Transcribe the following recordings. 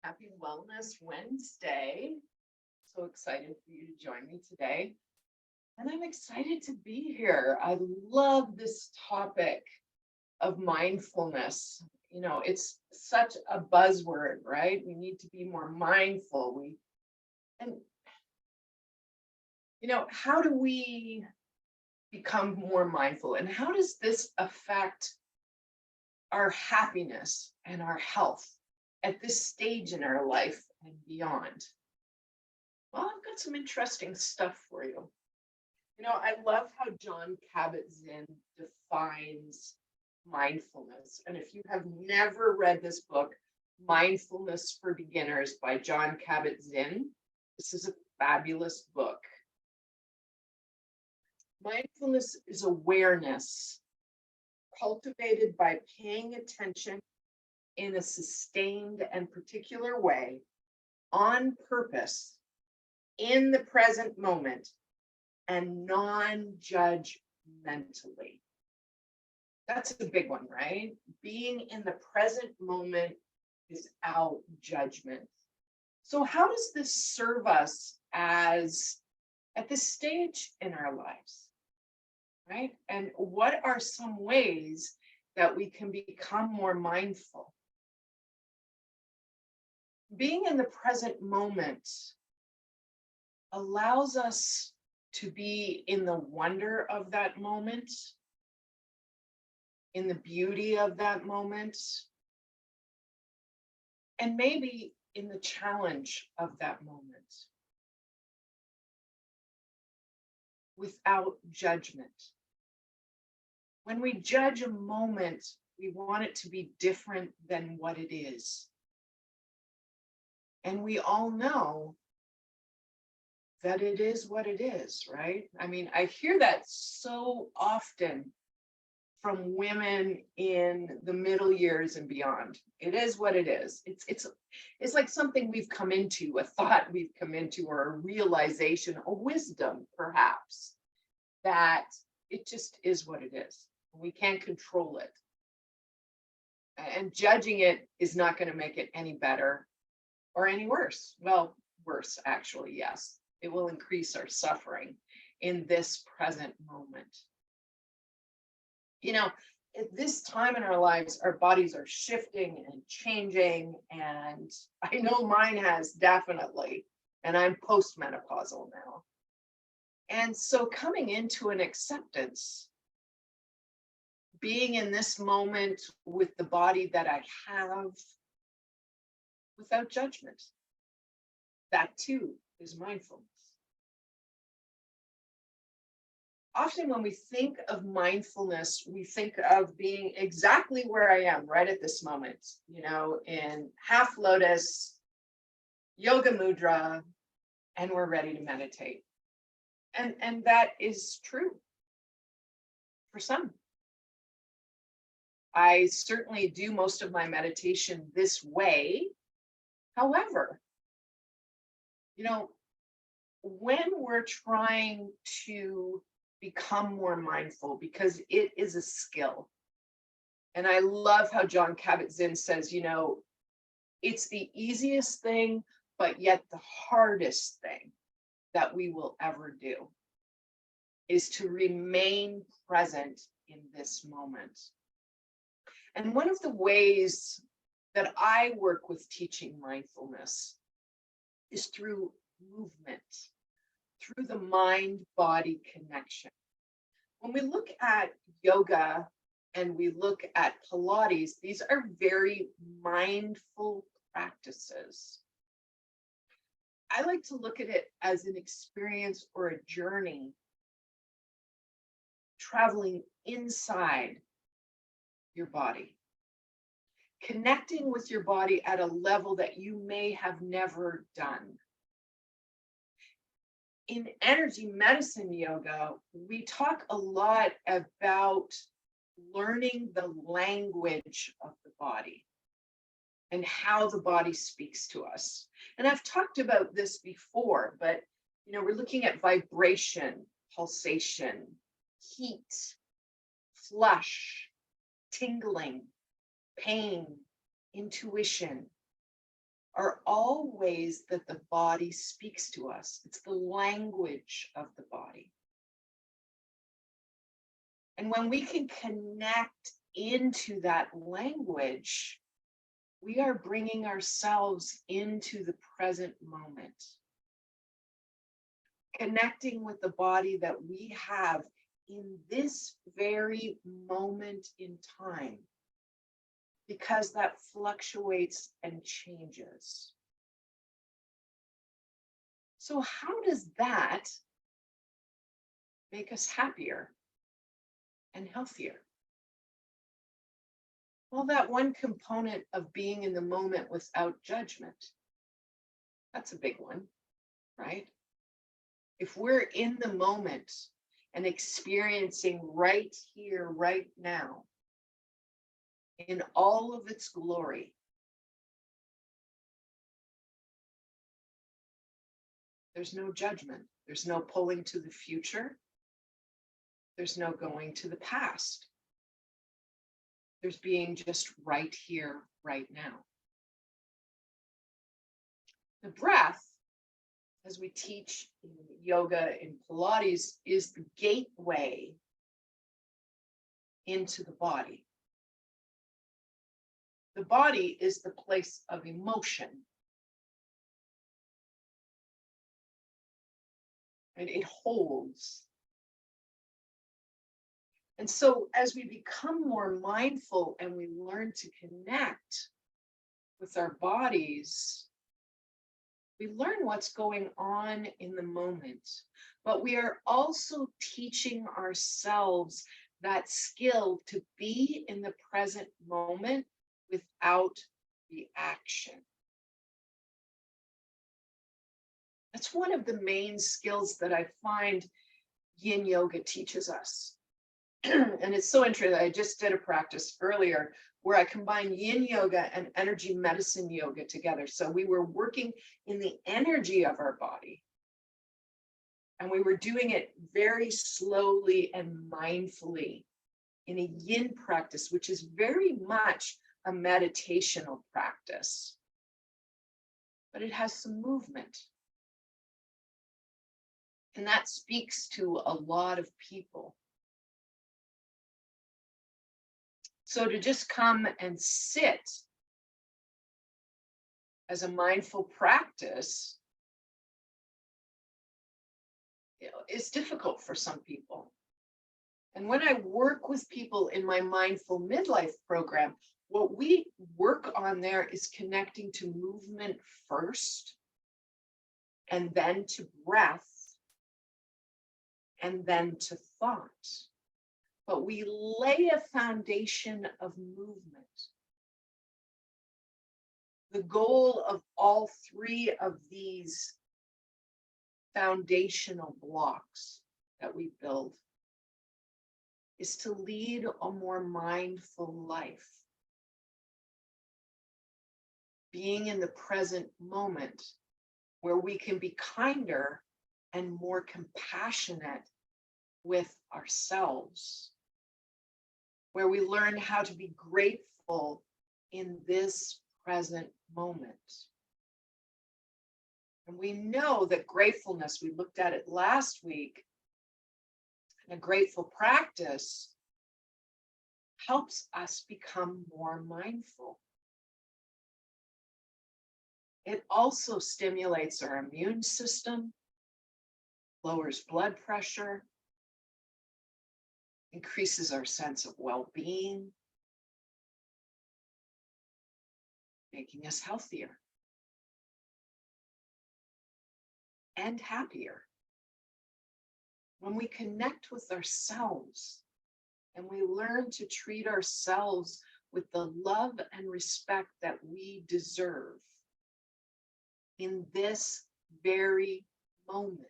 Happy Wellness Wednesday. So excited for you to join me today. And I'm excited to be here. I love this topic of mindfulness. It's such a buzzword, right? We need to be more mindful. And how do we become more mindful? And how does this affect our happiness and our health at this stage in our life and beyond? Well, I've got some interesting stuff for you. I love how John Kabat-Zinn defines mindfulness. And if you have never read this book, Mindfulness for Beginners by John Kabat-Zinn, this is a fabulous book. Mindfulness is awareness cultivated by paying attention in a sustained and particular way, on purpose, in the present moment, and non-judgmentally. That's a big one, right? Being in the present moment without judgment. So how does this serve us at this stage in our lives, right? And what are some ways that we can become more mindful? Being in the present moment allows us to be in the wonder of that moment, in the beauty of that moment, and maybe in the challenge of that moment, without judgment. When we judge a moment, we want it to be different than what it is. And we all know that it is what it is, right? I mean, I hear that so often from women in the middle years and beyond. It is what it is. It's like something we've come into, a thought we've come into, or a realization, a wisdom perhaps, that it just is what it is. We can't control it. And judging it is not going to make it any better or any worse. Well, worse, actually, yes. It will increase our suffering in this present moment. At this time in our lives, our bodies are shifting and changing, and I know mine has definitely, and I'm postmenopausal now. And so coming into an acceptance, being in this moment with the body that I have without judgment, that too is mindfulness. Often when we think of mindfulness, we think of being exactly where I am right at this moment, in half lotus, yoga mudra, and we're ready to meditate. And that is true for some. I certainly do most of my meditation this way. However, when we're trying to become more mindful, because it is a skill. And I love how John Kabat-Zinn says, it's the easiest thing, but yet the hardest thing that we will ever do is to remain present in this moment. And one of the ways that I work with teaching mindfulness is through movement, through the mind-body connection. When we look at yoga and we look at Pilates, these are very mindful practices. I like to look at it as an experience or a journey, traveling inside your body, connecting with your body at a level that you may have never done. In energy medicine yoga, we talk a lot about learning the language of the body and how the body speaks to us. And I've talked about this before, but we're looking at vibration, pulsation, heat, flush, tingling, pain, intuition, are all ways that the body speaks to us. It's the language of the body. And when we can connect into that language, we are bringing ourselves into the present moment, connecting with the body that we have in this very moment in time, because that fluctuates and changes. So how does that make us happier and healthier? Well, that one component of being in the moment without judgment, that's a big one, right? If we're in the moment and experiencing right here, right now, in all of its glory, there's no judgment. There's no pulling to the future. There's no going to the past. There's being just right here, right now. The breath, as we teach in yoga and Pilates, is the gateway into the body. The body is the place of emotion. And it holds. And so as we become more mindful and we learn to connect with our bodies, we learn what's going on in the moment, but we are also teaching ourselves that skill to be in the present moment without reaction. That's one of the main skills that I find Yin Yoga teaches us. And it's so interesting. I just did a practice earlier where I combined Yin Yoga and energy medicine yoga together. So we were working in the energy of our body. And we were doing it very slowly and mindfully in a Yin practice, which is very much a meditational practice. But it has some movement. And that speaks to a lot of people. So to just come and sit as a mindful practice, is difficult for some people. And when I work with people in my Mindful Midlife program, what we work on there is connecting to movement first, and then to breath, and then to thought. But we lay a foundation of movement. The goal of all three of these foundational blocks that we build is to lead a more mindful life. Being in the present moment where we can be kinder and more compassionate with ourselves, where we learn how to be grateful in this present moment. And we know that gratefulness, we looked at it last week, and a grateful practice helps us become more mindful. It also stimulates our immune system, lowers blood pressure, increases our sense of well-being, making us healthier and happier. When we connect with ourselves and we learn to treat ourselves with the love and respect that we deserve in this very moment,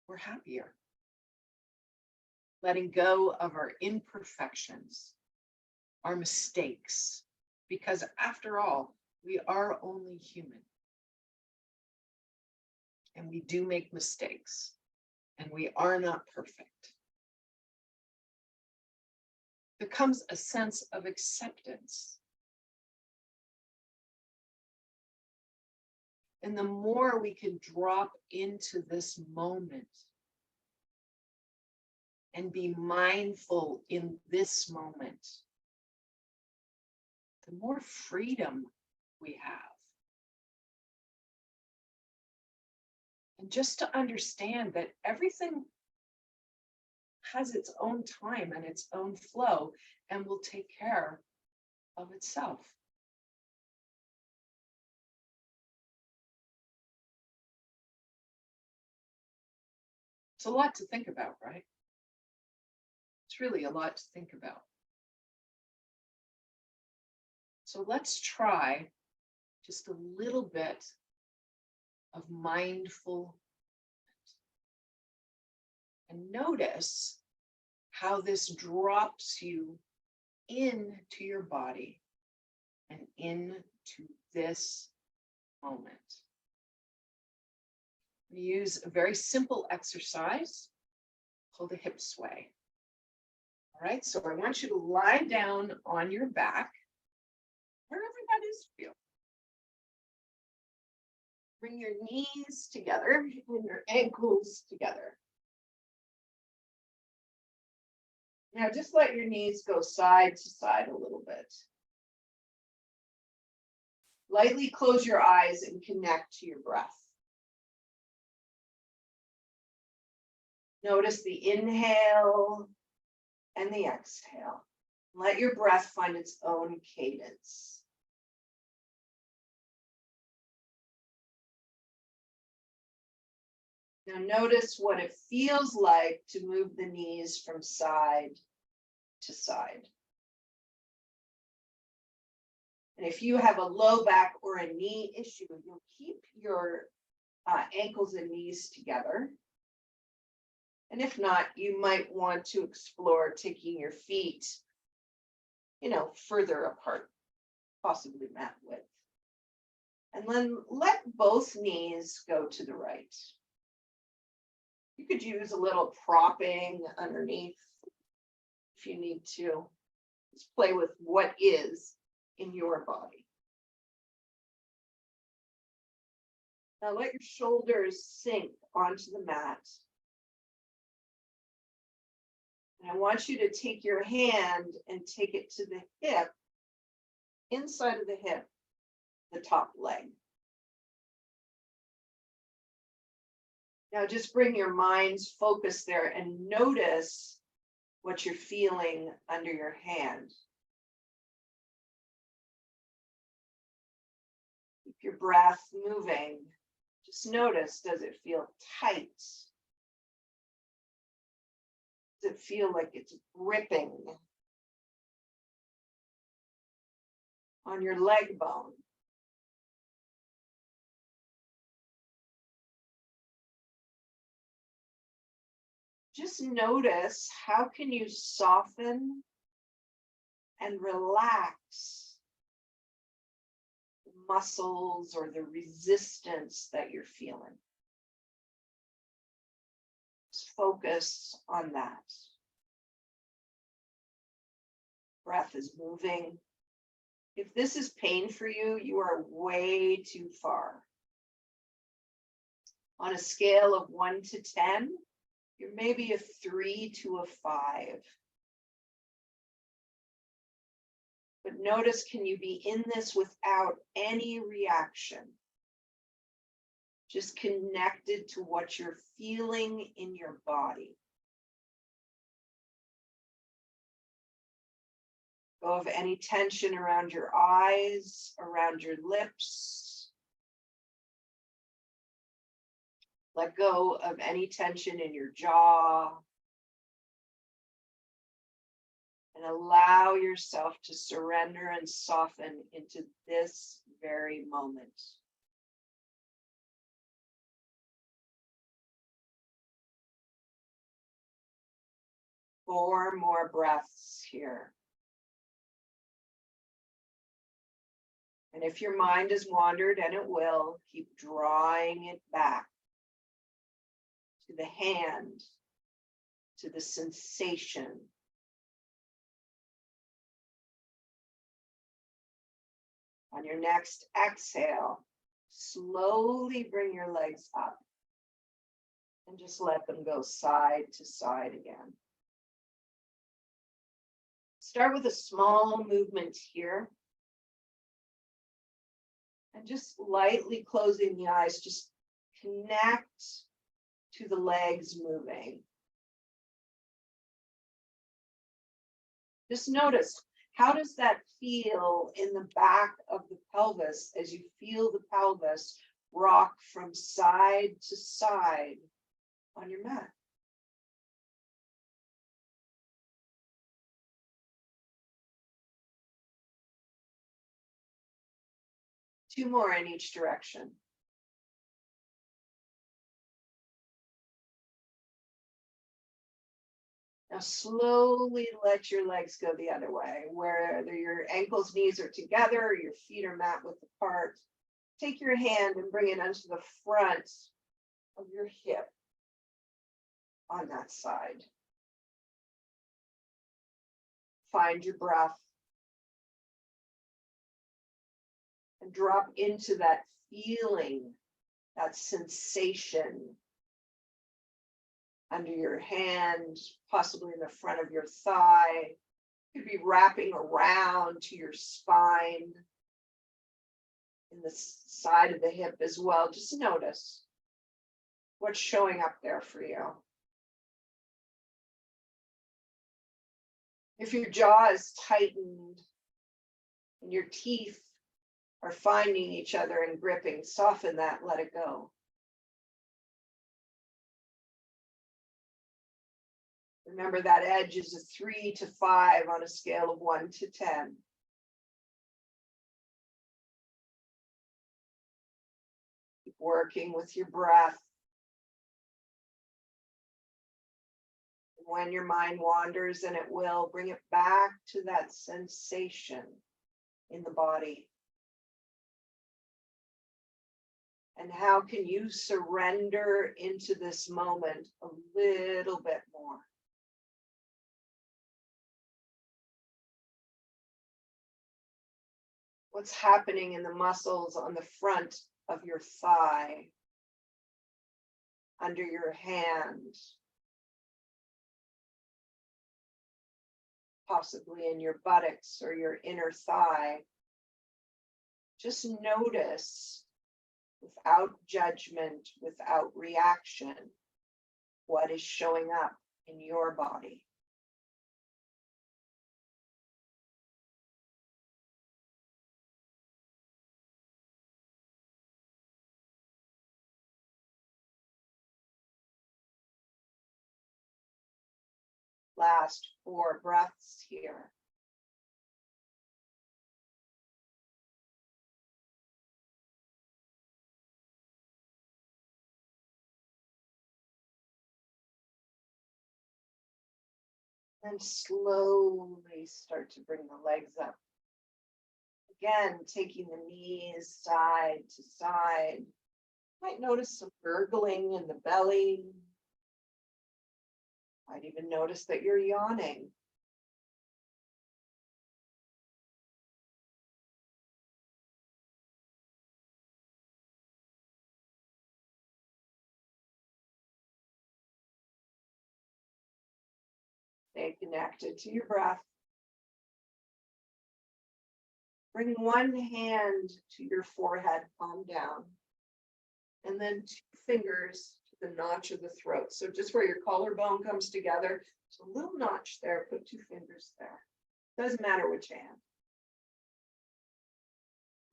we're happier. Letting go of our imperfections, our mistakes, because after all, we are only human. And we do make mistakes, and we are not perfect. There comes a sense of acceptance And the more we can drop into this moment and be mindful in this moment, the more freedom we have. And just to understand that everything has its own time and its own flow and will take care of itself. It's a lot to think about, right? It's really a lot to think about. So let's try just a little bit of mindful and notice how this drops you into your body and into this moment. We use a very simple exercise called a hip sway. All right, so I want you to lie down on your back, wherever that is for you. Bring your knees together and your ankles together. Now just let your knees go side to side a little bit. Lightly close your eyes and connect to your breath. Notice the inhale and the exhale. Let your breath find its own cadence. Now notice what it feels like to move the knees from side to side. And if you have a low back or a knee issue, you'll keep your ankles and knees together. And if not, you might want to explore taking your feet, further apart, possibly mat width. And then let both knees go to the right. You could use a little propping underneath if you need to. Just play with what is in your body. Now let your shoulders sink onto the mat. And I want you to take your hand and take it to the hip, inside of the hip, the top leg. Now just bring your mind's focus there and notice what you're feeling under your hand. Keep your breath moving. Just notice, does it feel tight? Does it feel like it's gripping on your leg bone? Just notice, how can you soften and relax the muscles or the resistance that you're feeling? Just focus on that. Breath is moving. If this is pain for you, you are way too far. On a scale of 1 to 10, you're maybe a 3 to a 5. But notice, can you be in this without any reaction? Just connected to what you're feeling in your body. Go of any tension around your eyes, around your lips. Let go of any tension in your jaw. And allow yourself to surrender and soften into this very moment. Four more breaths here. And if your mind has wandered, and it will, keep drawing it back to the hand, to the sensation. On your next exhale, Slowly bring your legs up and just let them go side to side again. Start with a small movement here. And just lightly closing the eyes, just connect to the legs moving. Just notice, how does that feel in the back of the pelvis as you feel the pelvis rock from side to side on your mat? Two more in each direction. Now slowly let your legs go the other way, whether your ankles, knees are together, or your feet are mat width apart. Take your hand and bring it onto the front of your hip on that side. Find your breath and drop into that feeling, that sensation under your hand, possibly in the front of your thigh. Could be wrapping around to your spine, in the side of the hip as well. Just notice what's showing up there for you. If your jaw is tightened and your teeth are finding each other and gripping, soften that, let it go. Remember, that edge is a 3 to 5 on a scale of 1 to 10. Keep working with your breath. When your mind wanders, and it will, bring it back to that sensation in the body. And how can you surrender into this moment a little bit more? What's happening in the muscles on the front of your thigh, under your hand, possibly in your buttocks or your inner thigh? Just notice, without judgment, without reaction, what is showing up in your body. Last 4 breaths here. And slowly start to bring the legs up. Again, taking the knees side to side. You might notice some gurgling in the belly. Might even notice that you're yawning. Stay connected to your breath. Bring one hand to your forehead, palm down, and then 2 fingers to the notch of the throat. So just where your collarbone comes together, there's a little notch there, put 2 fingers there. Doesn't matter which hand.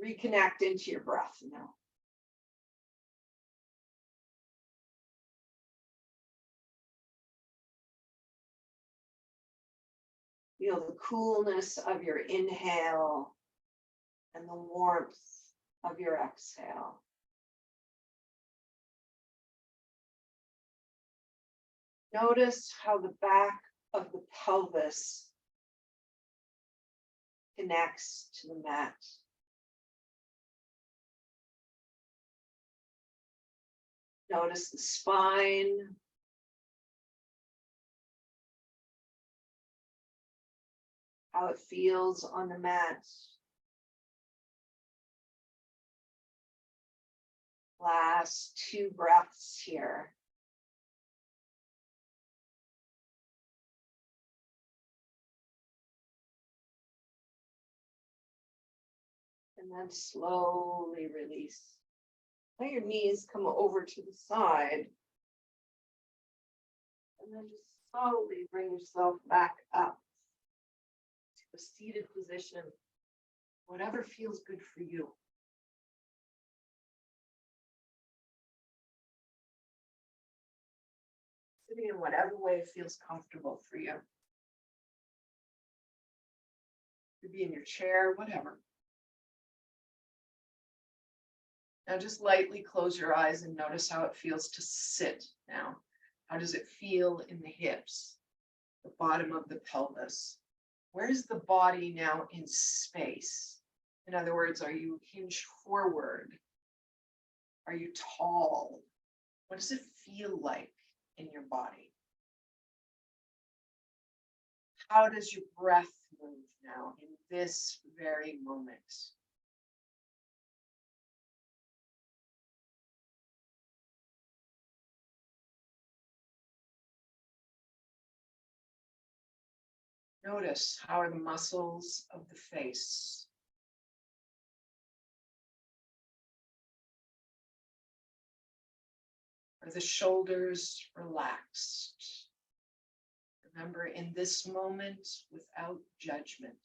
Reconnect into your breath now. Feel the coolness of your inhale and the warmth of your exhale. Notice how the back of the pelvis connects to the mat. Notice the spine. How it feels on the mat. Last 2 breaths here. And then slowly release. Let your knees come over to the side. And then just slowly bring yourself back up to a seated position, whatever feels good for you. Sitting in whatever way feels comfortable for you. Could be in your chair, whatever. Now just lightly close your eyes and notice how it feels to sit now. How does it feel in the hips, the bottom of the pelvis? Where's the body now in space? In other words, are you hinged forward? Are you tall? What does it feel like in your body? How does your breath move now in this very moment? Notice, how are the muscles of the face? Are the shoulders relaxed? Remember, in this moment, without judgment,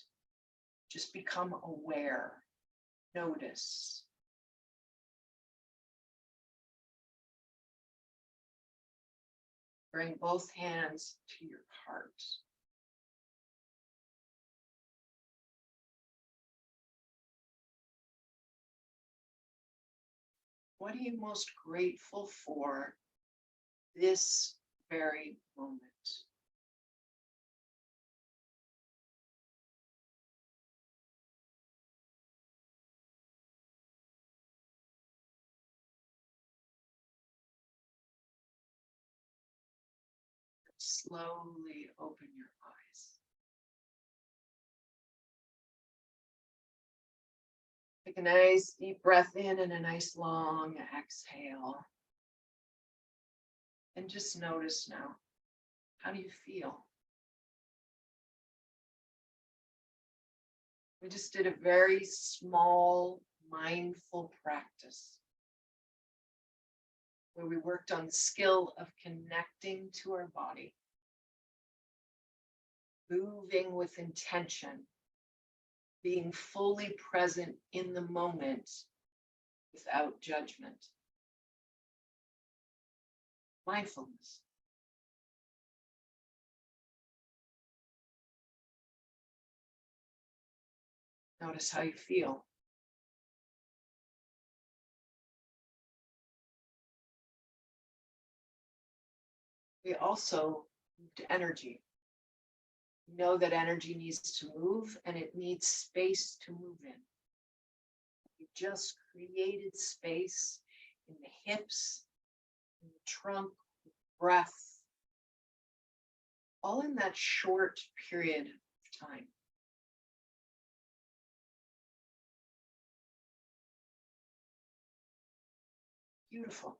just become aware, notice. Bring both hands to your heart. What are you most grateful for this very moment? Slowly open your eyes. Take a nice deep breath in and a nice long exhale. And just notice now, how do you feel? We just did a very small, mindful practice where we worked on the skill of connecting to our body, moving with intention, being fully present in the moment without judgment. Mindfulness. Notice how you feel. We also moved energy. We know that energy needs to move and it needs space to move in. We just created space in the hips, in the trunk, breath, all in that short period of time. Beautiful.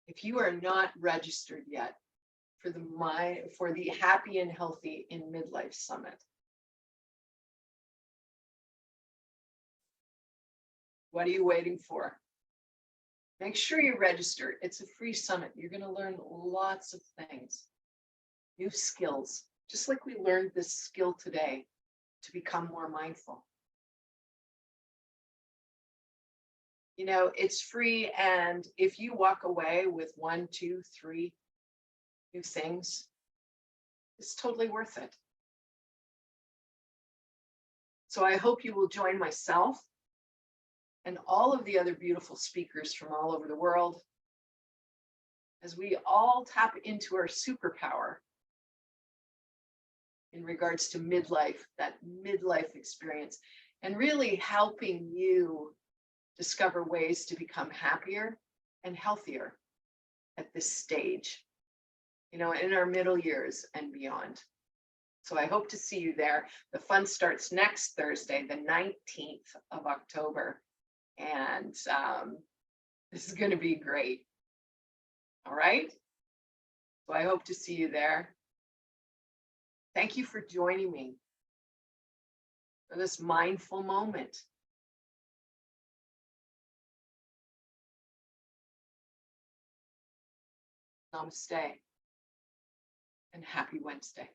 If you are not registered yet for the Happy and Healthy in Midlife Summit, what are you waiting for? Make sure you register. It's a free summit. You're going to learn lots of things, new skills, just like we learned this skill today to become more mindful. You know, it's free. And if you walk away with 1, 2, 3 new things, it's totally worth it. So I hope you will join myself and all of the other beautiful speakers from all over the world as we all tap into our superpower in regards to midlife, that midlife experience, and really helping you discover ways to become happier and healthier at this stage, you know, in our middle years and beyond. So I hope to see you there. The fun starts next Thursday, the 19th of October. And this is going to be great. All right. So I hope to see you there. Thank you for joining me for this mindful moment. Namaste and happy Wednesday.